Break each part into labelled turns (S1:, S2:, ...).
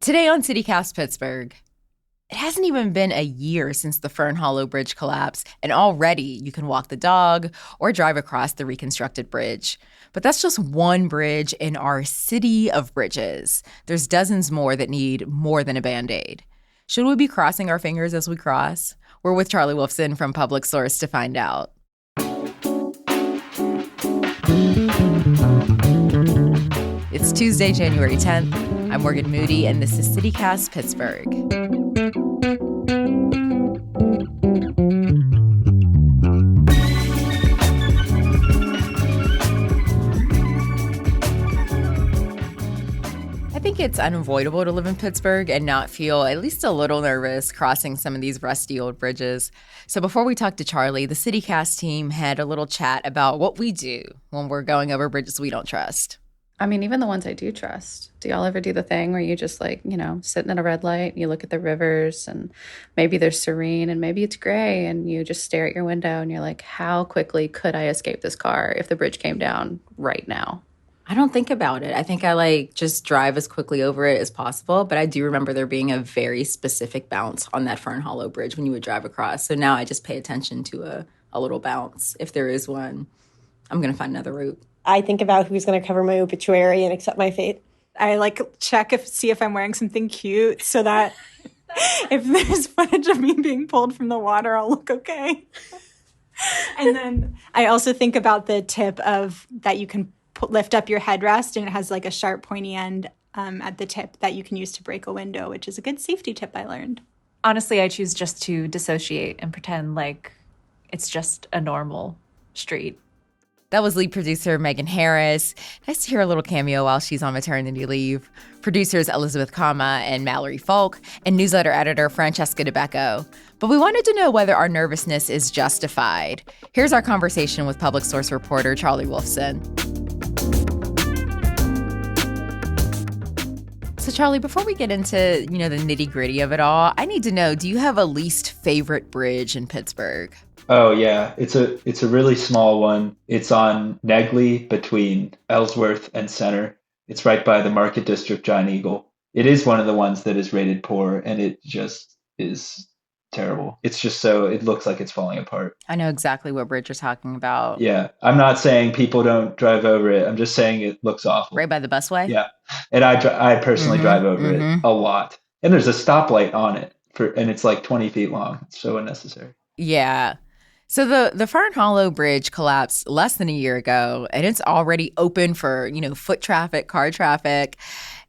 S1: Today on CityCast Pittsburgh, it hasn't even been a year since the Fern Hollow Bridge collapsed, and already you can walk the dog or drive across the reconstructed bridge. But that's just one bridge in our city of bridges. There's dozens more that need more than a Band-Aid. Should we be crossing our fingers as we cross? We're with Charlie Wolfson from Public Source to find out. It's Tuesday, January 10th. I'm Morgan Moody, and this is CityCast Pittsburgh. I think it's unavoidable to live in Pittsburgh and not feel at least a little nervous crossing some of these rusty old bridges. So before we talked to Charlie, the CityCast team had a little chat about what we do when we're going over bridges we don't trust.
S2: I mean, even the ones I do trust. Do y'all ever do the thing where you just sitting at a red light and you look at the rivers and maybe they're serene and maybe it's gray and you just stare at your window and you're like, how quickly could I escape this car if the bridge came down right now?
S1: I don't think about it. I think I just drive as quickly over it as possible. But I do remember there being a very specific bounce on that Fern Hollow Bridge when you would drive across. So now I just pay attention to a little bounce. If there is one, I'm going to find another route.
S3: I think about who's going to cover my obituary and accept my fate.
S4: I see if I'm wearing something cute so that if there's footage of me being pulled from the water, I'll look okay. And then I also think about the tip of that you can lift up your headrest and it has like a sharp pointy end at the tip that you can use to break a window, which is a good safety tip I learned.
S5: Honestly, I choose just to dissociate and pretend like it's just a normal street.
S1: That was lead producer Megan Harris. Nice to hear a little cameo while she's on maternity leave. Producers Elizabeth Kama and Mallory Falk, and newsletter editor Francesca DeBecco. But we wanted to know whether our nervousness is justified. Here's our conversation with Public Source reporter Charlie Wolfson. So Charlie, before we get into, the nitty-gritty of it all, I need to know, do you have a least favorite bridge in Pittsburgh?
S6: Oh yeah, it's a really small one. It's on Negley between Ellsworth and Center. It's right by the Market District Giant Eagle. It is one of the ones that is rated poor, and it just is terrible. It's just it looks like it's falling apart.
S1: I know exactly what bridge you're talking about.
S6: Yeah, I'm not saying people don't drive over it. I'm just saying it looks awful.
S1: Right by the busway?
S6: Yeah, and I personally drive over it a lot. And there's a stoplight on it, and it's like 20 feet long. It's so unnecessary.
S1: Yeah. So the Fern Hollow Bridge collapsed less than a year ago, and it's already open for, foot traffic, car traffic.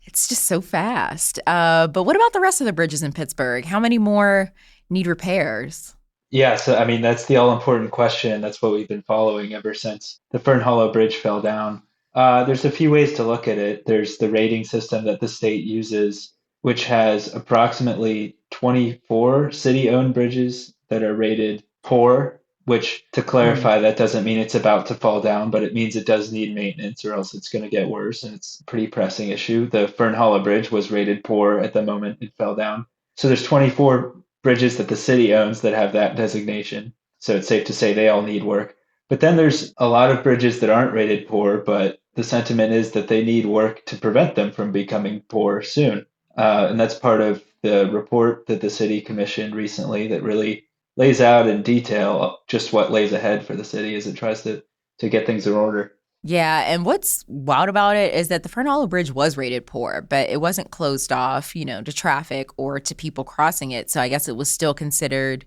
S1: It's just so fast. But what about the rest of the bridges in Pittsburgh? How many more need repairs?
S6: Yeah, so I mean, that's the all-important question. That's what we've been following ever since the Fern Hollow Bridge fell down. There's a few ways to look at it. There's the rating system that the state uses, which has approximately 24 city-owned bridges that are rated poor. Which, to clarify, that doesn't mean it's about to fall down, but it means it does need maintenance or else it's going to get worse, and it's a pretty pressing issue. The Fern Hollow Bridge was rated poor at the moment it fell down. So there's 24 bridges that the city owns that have that designation, so it's safe to say they all need work. But then there's a lot of bridges that aren't rated poor, but the sentiment is that they need work to prevent them from becoming poor soon. And that's part of the report that the city commissioned recently that really lays out in detail just what lays ahead for the city as it tries to get things in order.
S1: Yeah, and what's wild about it is that the Fern Hollow Bridge was rated poor, but it wasn't closed off, to traffic or to people crossing it. So I guess it was still considered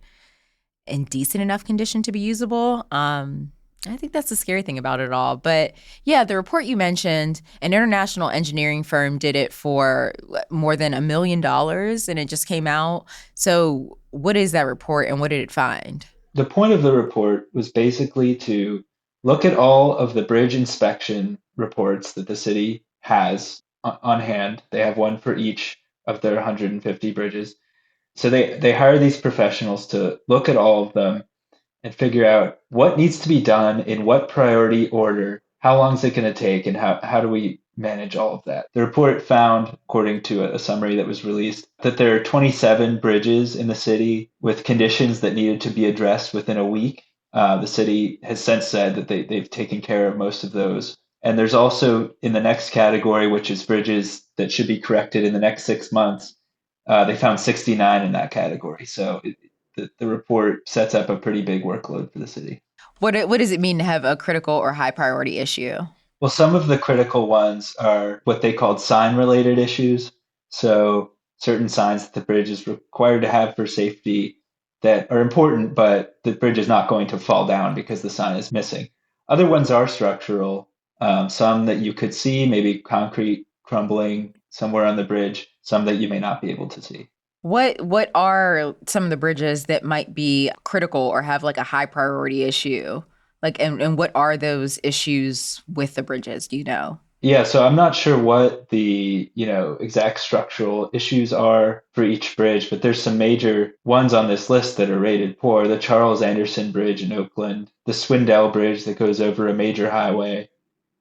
S1: in decent enough condition to be usable. I think that's the scary thing about it all. But yeah, the report you mentioned, an international engineering firm did it for more than $1 million, and it just came out. So what is that report and what did it find?
S6: The point of the report was basically to look at all of the bridge inspection reports that the city has on hand. They have one for each of their 150 bridges. So they hire these professionals to look at all of them and figure out what needs to be done in what priority order, how long is it going to take, and how do we manage all of that. The report found, according to a summary that was released, that there are 27 bridges in the city with conditions that needed to be addressed within a week. The city has since said that they've taken care of most of those. And there's also in the next category, which is bridges that should be corrected in the next 6 months, they found 69 in that category. So the report sets up a pretty big workload for the city.
S1: What does it mean to have a critical or high priority issue?
S6: Well, some of the critical ones are what they called sign related issues. So certain signs that the bridge is required to have for safety that are important, but the bridge is not going to fall down because the sign is missing. Other ones are structural. Some that you could see, maybe concrete crumbling somewhere on the bridge, some that you may not be able to see.
S1: What are some of the bridges that might be critical or have like a high priority issue? Like, and what are those issues with the bridges? Do you know?
S6: Yeah, so I'm not sure what the, exact structural issues are for each bridge, but there's some major ones on this list that are rated poor. The Charles Anderson Bridge in Oakland, the Swindell Bridge that goes over a major highway.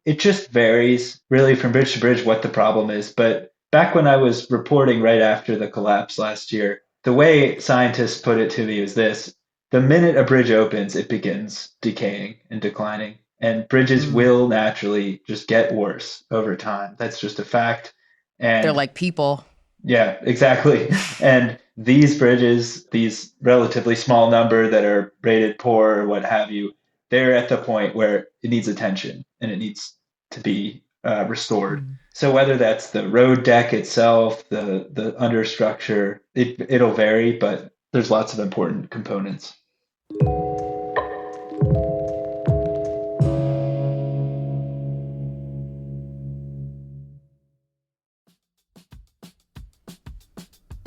S6: It just varies really from bridge to bridge what the problem is. But back when I was reporting right after the collapse last year, the way scientists put it to me is this: the minute a bridge opens, it begins decaying and declining. And bridges
S1: Mm.
S6: will naturally just get worse over time. That's just a fact.
S1: They're
S6: And
S1: like people.
S6: yeah, exactly. And these bridges, these relatively small number that are rated poor or what have you, they're at the point where it needs attention and it needs to be restored.
S1: Mm.
S6: So whether that's the road deck itself, the understructure, it'll vary, but there's lots of important components.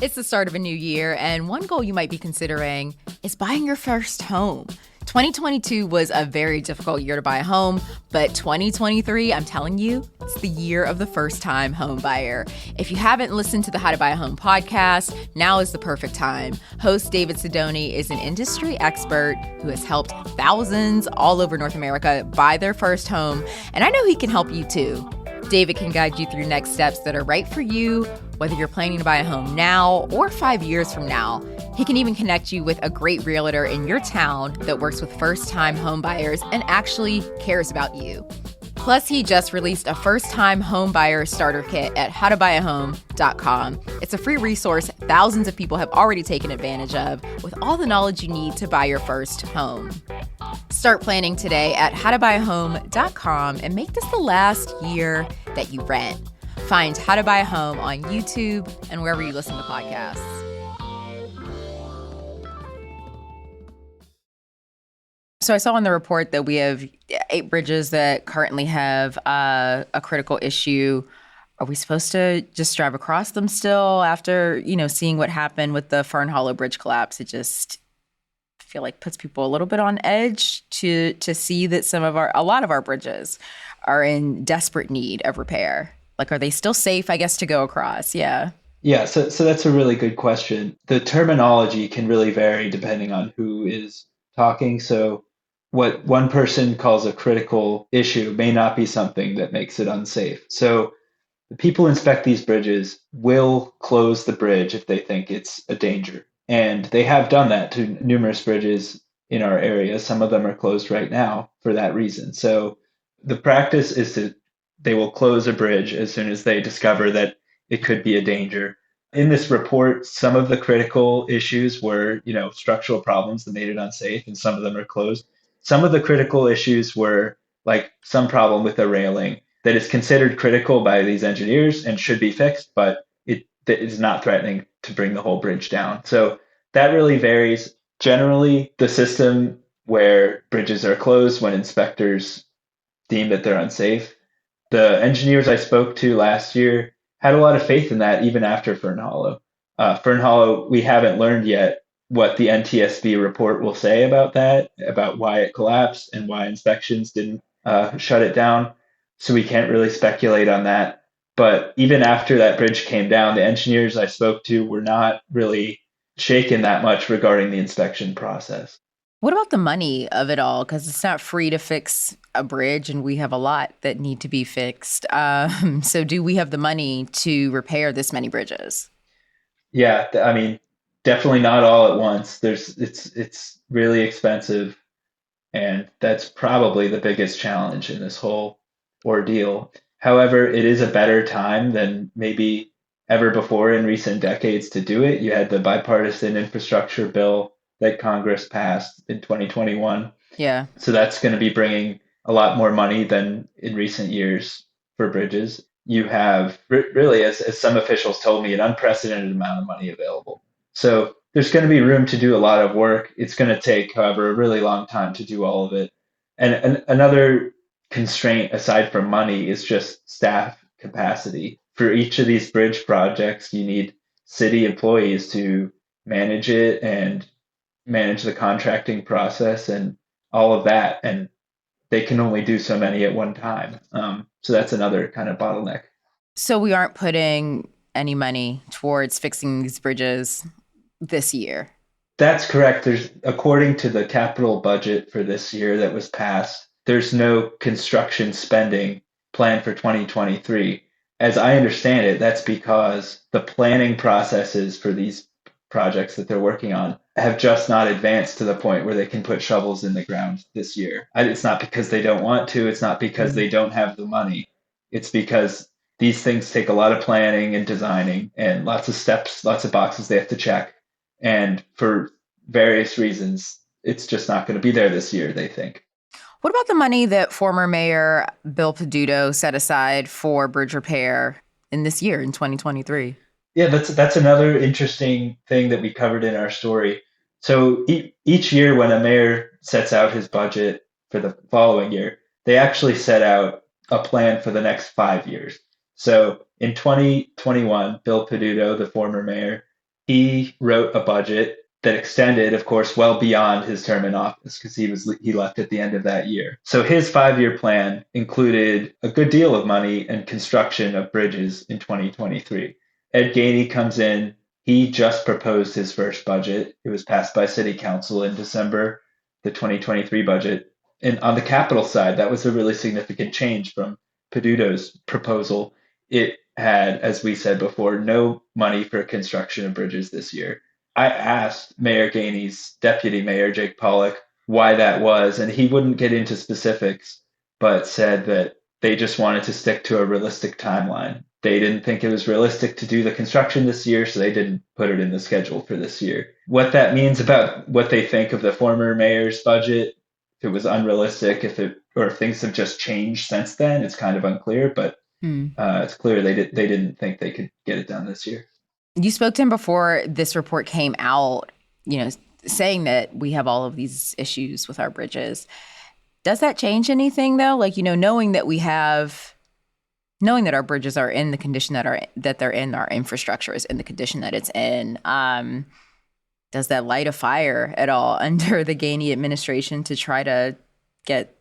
S1: It's the start of a new year, and one goal you might be considering is buying your first home. 2022 was a very difficult year to buy a home, but 2023, I'm telling you, it's the year of the first-time home buyer. If you haven't listened to the How to Buy a Home podcast, now is the perfect time. Host David Sidoni is an industry expert who has helped thousands all over North America buy their first home, and I know he can help you too. David can guide you through next steps that are right for you, whether you're planning to buy a home now or 5 years from now. He can even connect you with a great realtor in your town that works with first-time home buyers and actually cares about you. Plus, he just released a first-time home buyer starter kit at howtobuyahome.com. It's a free resource thousands of people have already taken advantage of with all the knowledge you need to buy your first home. Start planning today at howtobuyahome.com and make this the last year that you rent. Find How to Buy a Home on YouTube and wherever you listen to podcasts. So I saw in the report that we have 8 bridges that currently have a critical issue. Are we supposed to just drive across them still after, seeing what happened with the Fern Hollow Bridge collapse? It just feel like puts people a little bit on edge to see that a lot of our bridges are in desperate need of repair. Like, are they still safe, I guess, to go across? Yeah.
S6: Yeah, so that's a really good question. The terminology can really vary depending on who is talking. So what one person calls a critical issue may not be something that makes it unsafe. So the people who inspect these bridges will close the bridge if they think it's a danger. And they have done that to numerous bridges in our area. Some of them are closed right now for that reason. So the practice is they will close a bridge as soon as they discover that it could be a danger. In this report, some of the critical issues were, structural problems that made it unsafe, and some of them are closed. Some of the critical issues were like some problem with the railing that is considered critical by these engineers and should be fixed, but it is not threatening to bring the whole bridge down. So that really varies. Generally, the system where bridges are closed when inspectors deem that they're unsafe, the engineers I spoke to last year had a lot of faith in that even after Fern Hollow. Fern Hollow, we haven't learned yet what the NTSB report will say about that, about why it collapsed and why inspections didn't shut it down. So we can't really speculate on that. But even after that bridge came down, the engineers I spoke to were not really shaken that much regarding the inspection process.
S1: What about the money of it all? Because it's not free to fix a bridge, and we have a lot that need to be fixed. So do we have the money to repair this many bridges?
S6: Yeah, I mean, definitely not all at once. It's really expensive, and that's probably the biggest challenge in this whole ordeal. However, it is a better time than maybe ever before in recent decades to do it. You had the bipartisan infrastructure bill that Congress passed in 2021.
S1: Yeah.
S6: So that's going to be bringing a lot more money than in recent years for bridges. You have really, as some officials told me, an unprecedented amount of money available. So there's going to be room to do a lot of work. It's going to take, however, a really long time to do all of it. And another constraint aside from money is just staff capacity. For each of these bridge projects, you need city employees to manage it and manage the contracting process and all of that. And they can only do so many at one time. So that's another kind of bottleneck.
S1: So we aren't putting any money towards fixing these bridges this year.
S6: That's correct. According to the capital budget for this year that was passed, there's no construction spending planned for 2023. As I understand it, that's because the planning processes for these projects that they're working on have just not advanced to the point where they can put shovels in the ground this year. It's not because they don't want to. It's not because they don't have the money. It's because these things take a lot of planning and designing and lots of steps, lots of boxes they have to check. And for various reasons, it's just not going to be there this year, they think.
S1: What about the money that former Mayor Bill Peduto set aside for bridge repair in this year, in 2023?
S6: Yeah, that's another interesting thing that we covered in our story. So each year when a mayor sets out his budget for the following year, they actually set out a plan for the next 5 years. So in 2021, Bill Peduto, the former mayor, he wrote a budget that extended, of course, well beyond his term in office because he left at the end of that year. So his 5-year plan included a good deal of money and construction of bridges in 2023. Ed Gainey comes in. He just proposed his first budget. It was passed by City Council in December, the 2023 budget. And on the capital side, that was a really significant change from Peduto's proposal. It had, as we said before, no money for construction of bridges this year. I asked Mayor Gainey's deputy mayor, Jake Pollock, why that was, and he wouldn't get into specifics, but said that they just wanted to stick to a realistic timeline. They didn't think it was realistic to do the construction this year, so they didn't put it in the schedule for this year. What that means about what they think of the former mayor's budget, if it was unrealistic, or if things have just changed since then, it's kind of unclear, but it's clear they didn't think they could get it done this year.
S1: You spoke to him before this report came out, saying that we have all of these issues with our bridges. Does that change anything, though? Knowing that our bridges are in the condition that they're in, our infrastructure is in the condition that it's in, does that light a fire at all under the Gainey administration to try to get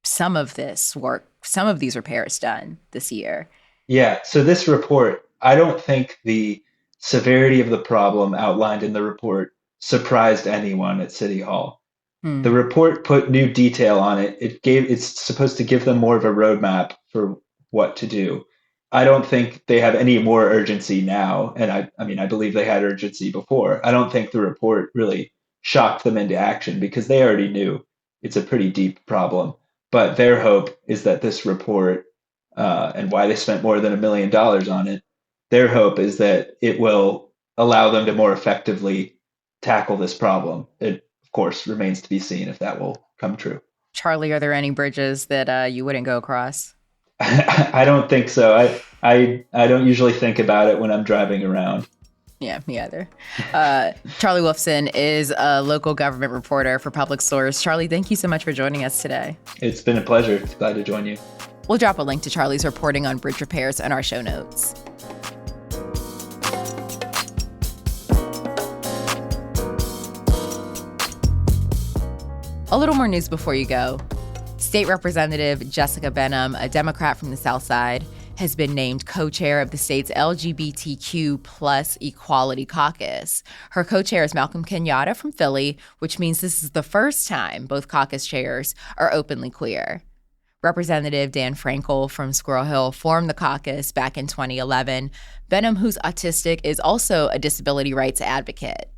S1: some of these repairs done this year? Yeah.
S6: So this report, I don't think the severity of the problem outlined in the report surprised anyone at City Hall. The report put new detail on it. It's supposed to give them more of a roadmap for what to do. I don't think they have any more urgency now. And I believe they had urgency before. I don't think the report really shocked them into action because they already knew it's a pretty deep problem. But their hope is that this report, and why they spent more than $1 million on it, their hope is that it will allow them to more effectively tackle this problem. It, of course, remains to be seen if that will come true.
S1: Charlie, are there any bridges that you wouldn't go across?
S6: I don't think so. I don't usually think about it when I'm driving around.
S1: Yeah, me either. Charlie Wolfson is a local government reporter for Public Source. Charlie, thank you so much for joining us today.
S6: It's been a pleasure. Glad to join you.
S1: We'll drop a link to Charlie's reporting on bridge repairs in our show notes. A little more news before you go. State Representative Jessica Benham, a Democrat from the South Side, has been named co-chair of the state's LGBTQ plus Equality Caucus. Her co-chair is Malcolm Kenyatta from Philly, which means this is the first time both caucus chairs are openly queer. Representative Dan Frankel from Squirrel Hill formed the caucus back in 2011. Benham, who's autistic, is also a disability rights advocate.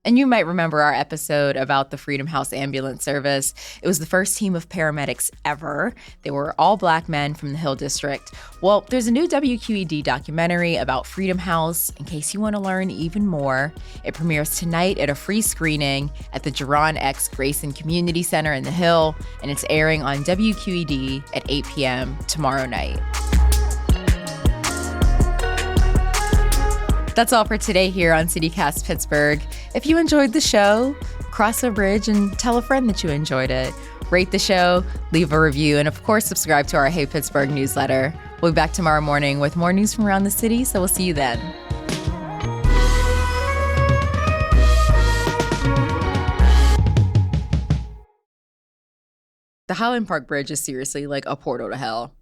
S1: And you might remember our episode about the Freedom House ambulance service. It was the first team of paramedics ever. They were all Black men from the Hill District. Well, there's a new WQED documentary about Freedom House, in case you want to learn even more. It premieres tonight at a free screening at the Jerron X. Grayson Community Center in the Hill, and it's airing on WQED at 8 p.m. tomorrow night. That's all for today here on CityCast Pittsburgh. If you enjoyed the show, cross a bridge and tell a friend that you enjoyed it. Rate the show, leave a review, and of course, subscribe to our Hey Pittsburgh newsletter. We'll be back tomorrow morning with more news from around the city, so we'll see you then. The Highland Park Bridge is seriously like a portal to hell.